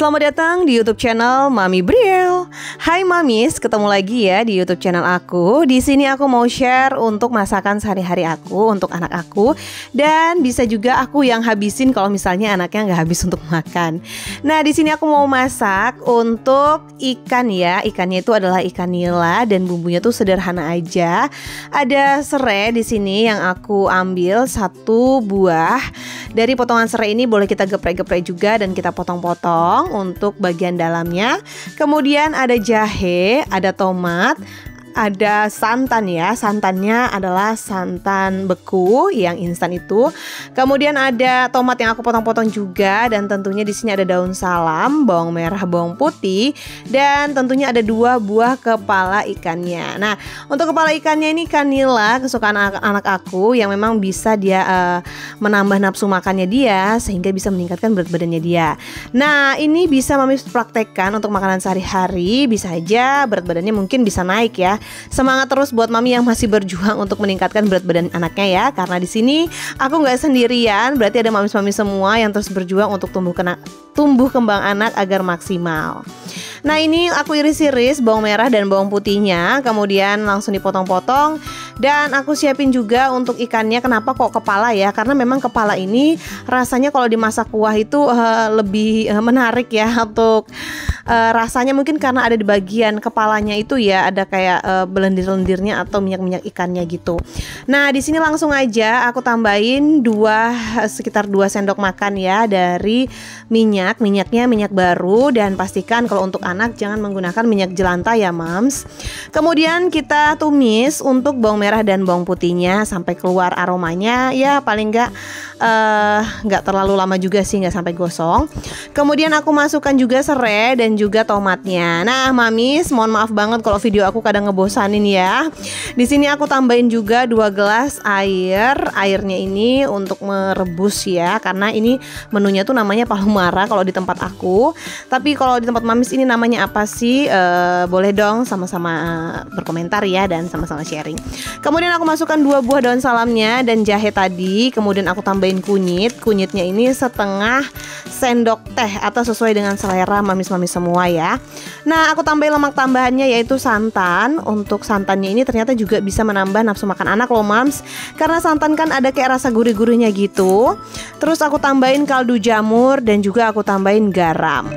Selamat datang di YouTube channel Mami Briel. Hai Mamis, ketemu lagi ya di YouTube channel aku. Di sini aku mau share untuk masakan sehari-hari aku untuk anak aku, dan bisa juga aku yang habisin kalau misalnya anaknya nggak habis untuk makan. Nah, di sini aku mau masak untuk ikan ya. Ikannya itu adalah ikan nila dan bumbunya tuh sederhana aja. Ada serai di sini yang aku ambil 1 buah. Dari potongan serai ini boleh kita geprek-geprek juga dan kita potong-potong untuk bagian dalamnya. Kemudian ada jahe, ada tomat, ada santan ya. Santannya adalah santan beku yang instan itu. Kemudian ada tomat yang aku potong-potong juga, dan tentunya di sini ada daun salam, bawang merah, bawang putih, dan tentunya ada 2 buah kepala ikannya. Nah, untuk kepala ikannya ini ikan nila kesukaan anak aku yang memang bisa dia menambah nafsu makannya dia sehingga bisa meningkatkan berat badannya dia. Nah, ini bisa Mami praktekkan untuk makanan sehari-hari, bisa aja berat badannya mungkin bisa naik ya. Semangat terus buat Mami yang masih berjuang untuk meningkatkan berat badan anaknya ya. Karena di sini aku nggak sendirian, berarti ada mami-mami semua yang terus berjuang untuk tumbuh kembang anak agar maksimal. Nah, ini aku iris-iris bawang merah dan bawang putihnya, kemudian langsung dipotong-potong. Dan aku siapin juga untuk ikannya. Kenapa kok kepala ya? Karena memang kepala ini rasanya kalau dimasak kuah itu lebih menarik ya untuk rasanya, mungkin karena ada di bagian kepalanya itu ya, ada kayak belendir-lendirnya atau minyak-minyak ikannya gitu. Nah, di sini langsung aja aku tambahin sekitar 2 sendok makan ya dari minyak. Minyaknya minyak baru, dan pastikan kalau untuk anak jangan menggunakan minyak jelantah ya mams. Kemudian kita tumis untuk bawang merah dan bawang putihnya sampai keluar aromanya ya, paling nggak terlalu lama juga sih, nggak sampai gosong. Kemudian aku masukkan juga serai dan juga tomatnya. Nah, mamis, mohon maaf banget kalau video aku kadang ngebosanin ya. Di sini aku tambahin juga 2 gelas air. Airnya ini untuk merebus ya, karena ini menunya tuh namanya palumara kalau di tempat aku. Tapi kalau di tempat mamis ini namanya apa sih? Boleh dong sama-sama berkomentar ya, dan sama-sama sharing. Kemudian aku masukkan 2 buah daun salamnya dan jahe tadi. Kemudian aku tambahin kunyit. Kunyitnya ini setengah sendok teh atau sesuai dengan selera mamis-mamis semua ya. Nah, aku tambahin lemak tambahannya yaitu santan. Untuk santannya ini ternyata juga bisa menambah nafsu makan anak loh mams, karena santan kan ada kayak rasa gurih-gurihnya gitu. Terus aku tambahin kaldu jamur dan juga aku tambahin garam.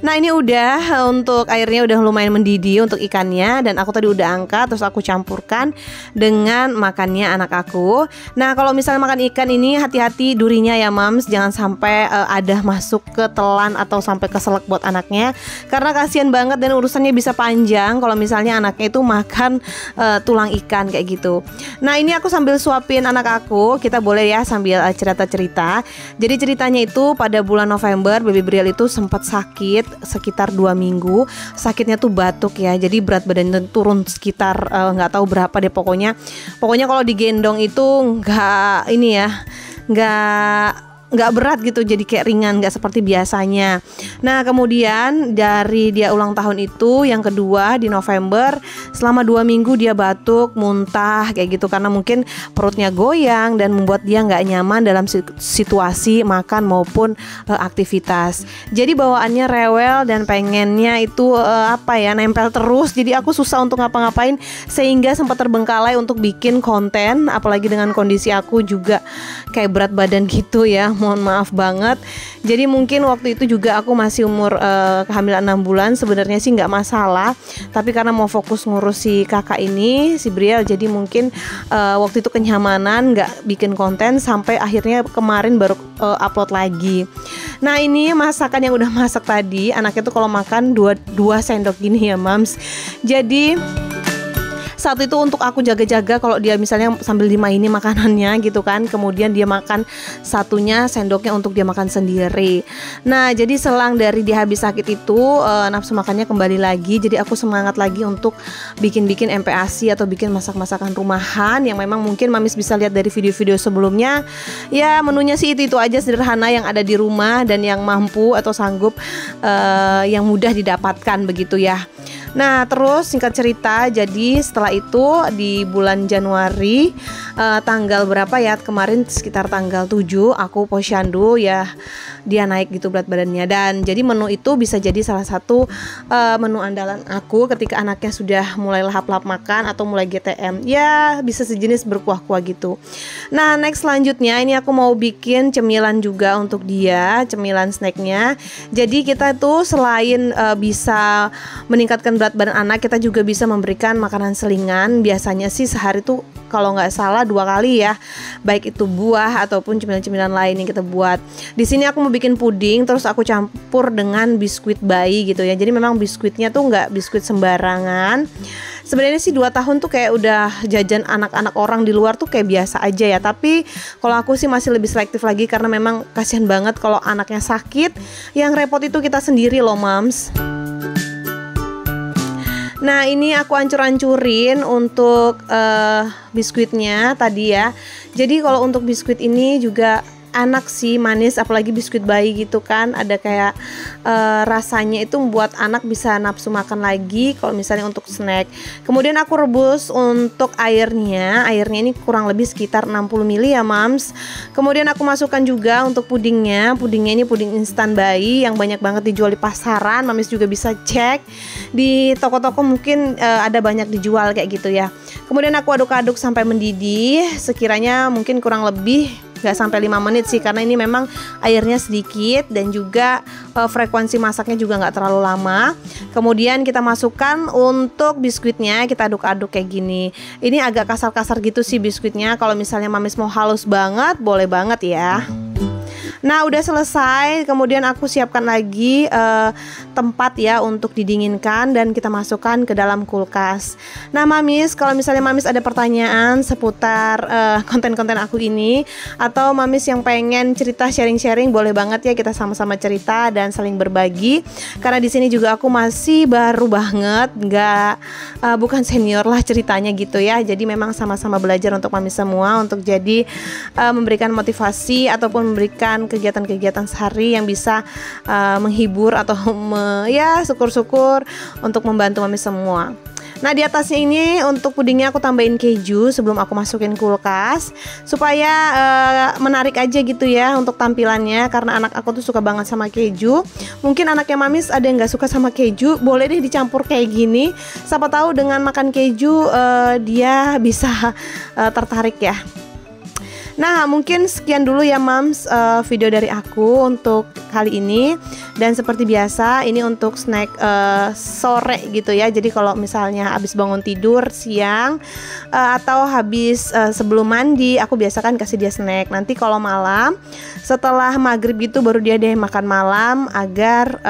Nah, ini udah untuk airnya udah lumayan mendidih untuk ikannya, dan aku tadi udah angkat terus aku campurkan dengan makannya anak aku. Nah, kalau misalnya makan ikan ini hati-hati durinya ya mams, jangan sampai ada masuk ke telan atau sampai keselak buat anaknya, karena kasihan banget dan urusannya bisa panjang kalau misalnya anaknya itu makan tulang ikan kayak gitu. Nah, ini aku sambil suapin anak aku, kita boleh ya sambil cerita-cerita. Jadi ceritanya itu pada bulan November Baby Briel itu sempat sakit sekitar 2 minggu. Sakitnya tuh batuk ya, jadi berat badannya turun sekitar nggak tahu berapa deh, pokoknya kalau digendong itu nggak berat gitu, jadi kayak ringan, nggak seperti biasanya. Nah, kemudian dari dia ulang tahun itu yang kedua di November, selama 2 minggu dia batuk, muntah kayak gitu, karena mungkin perutnya goyang dan membuat dia nggak nyaman dalam situasi makan maupun aktivitas. Jadi bawaannya rewel dan pengennya itu nempel terus. Jadi aku susah untuk ngapa-ngapain, sehingga sempat terbengkalai untuk bikin konten, apalagi dengan kondisi aku juga kayak berat badan gitu ya. Mohon maaf banget. Jadi mungkin waktu itu juga aku masih umur kehamilan 6 bulan. Sebenarnya sih nggak masalah, tapi karena mau fokus ngurus si kakak ini, si Briel, jadi mungkin waktu itu kenyamanan nggak bikin konten sampai akhirnya kemarin baru upload lagi. Nah, ini masakan yang udah masak tadi, anaknya tuh kalau makan 2 sendok gini ya mams. Jadi saat itu untuk aku jaga-jaga kalau dia misalnya sambil dimaini makanannya gitu kan, kemudian dia makan satunya sendoknya untuk dia makan sendiri. Nah, jadi selang dari dia habis sakit itu nafsu makannya kembali lagi. Jadi aku semangat lagi untuk bikin-bikin MPASI atau bikin masak-masakan rumahan yang memang mungkin mamis bisa lihat dari video-video sebelumnya. Ya, menunya sih itu aja sederhana yang ada di rumah dan yang mampu atau sanggup yang mudah didapatkan begitu ya. Nah, terus singkat cerita, jadi setelah itu di bulan Januari tanggal berapa ya, kemarin sekitar tanggal 7 aku posyandu ya, dia naik gitu berat badannya. Dan jadi menu itu bisa jadi salah satu menu andalan aku ketika anaknya sudah mulai lahap-lahap makan atau mulai GTM ya, bisa sejenis berkuah-kuah gitu. Nah next selanjutnya ini aku mau bikin cemilan juga untuk dia, cemilan snacknya. Jadi kita tuh selain bisa meningkatkan berat badan anak, kita juga bisa memberikan makanan selingan. Biasanya sih sehari tuh kalau nggak salah 2 kali ya, baik itu buah ataupun cemilan-cemilan lain yang kita buat. Di sini aku mau bikin puding, terus aku campur dengan biskuit bayi gitu ya. Jadi memang biskuitnya tuh nggak biskuit sembarangan. Sebenarnya sih 2 tahun tuh kayak udah jajan anak-anak orang di luar tuh kayak biasa aja ya. Tapi kalau aku sih masih lebih selektif lagi, karena memang kasihan banget kalau anaknya sakit. Yang repot itu kita sendiri loh mams. Nah ini aku ancur-ancurin untuk biskuitnya tadi ya. Jadi kalau untuk biskuit ini juga enak sih, manis, apalagi biskuit bayi gitu kan, ada kayak rasanya itu membuat anak bisa nafsu makan lagi kalau misalnya untuk snack. Kemudian aku rebus untuk airnya ini kurang lebih sekitar 60 ml ya mams. Kemudian aku masukkan juga untuk pudingnya ini puding instan bayi yang banyak banget dijual di pasaran, mamis juga bisa cek di toko-toko, mungkin ada banyak dijual kayak gitu ya. Kemudian aku aduk-aduk sampai mendidih, sekiranya mungkin kurang lebih gak sampai 5 menit sih, karena ini memang airnya sedikit dan juga frekuensi masaknya juga gak terlalu lama. Kemudian kita masukkan untuk biskuitnya, kita aduk-aduk kayak gini. Ini agak kasar-kasar gitu sih biskuitnya, kalau misalnya mamis mau halus banget boleh banget ya. Nah udah selesai, kemudian aku siapkan lagi tempat ya untuk didinginkan dan kita masukkan ke dalam kulkas. Nah mamis, kalau misalnya mamis ada pertanyaan seputar konten-konten aku ini, atau mamis yang pengen cerita sharing-sharing, boleh banget ya, kita sama-sama cerita dan saling berbagi. Karena di sini juga aku masih baru banget, bukan senior lah ceritanya gitu ya. Jadi memang sama-sama belajar untuk mamis semua, untuk jadi memberikan motivasi ataupun memberikan kegiatan-kegiatan sehari yang bisa menghibur atau ya syukur-syukur untuk membantu mami semua. Nah di atasnya ini untuk pudingnya aku tambahin keju sebelum aku masukin kulkas, supaya menarik aja gitu ya untuk tampilannya, karena anak aku tuh suka banget sama keju. Mungkin anaknya mamis ada yang gak suka sama keju, boleh deh dicampur kayak gini, siapa tahu dengan makan keju dia bisa tertarik ya. Nah mungkin sekian dulu ya mams video dari aku untuk kali ini. Dan seperti biasa ini untuk snack sore gitu ya. Jadi kalau misalnya habis bangun tidur siang atau habis sebelum mandi, aku biasakan kasih dia snack. Nanti kalau malam setelah maghrib gitu baru dia deh makan malam, agar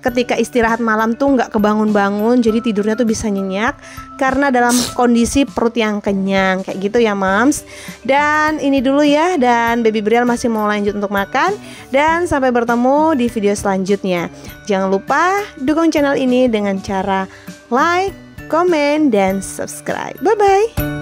ketika istirahat malam tuh nggak kebangun-bangun, jadi tidurnya tuh bisa nyenyak karena dalam kondisi perut yang kenyang kayak gitu ya mams. Dan ini dulu ya, dan baby Brielle masih mau lanjut untuk makan. Dan sampai bertemu di video selanjutnya. Jangan lupa dukung channel ini dengan cara like, komen, dan subscribe. Bye bye.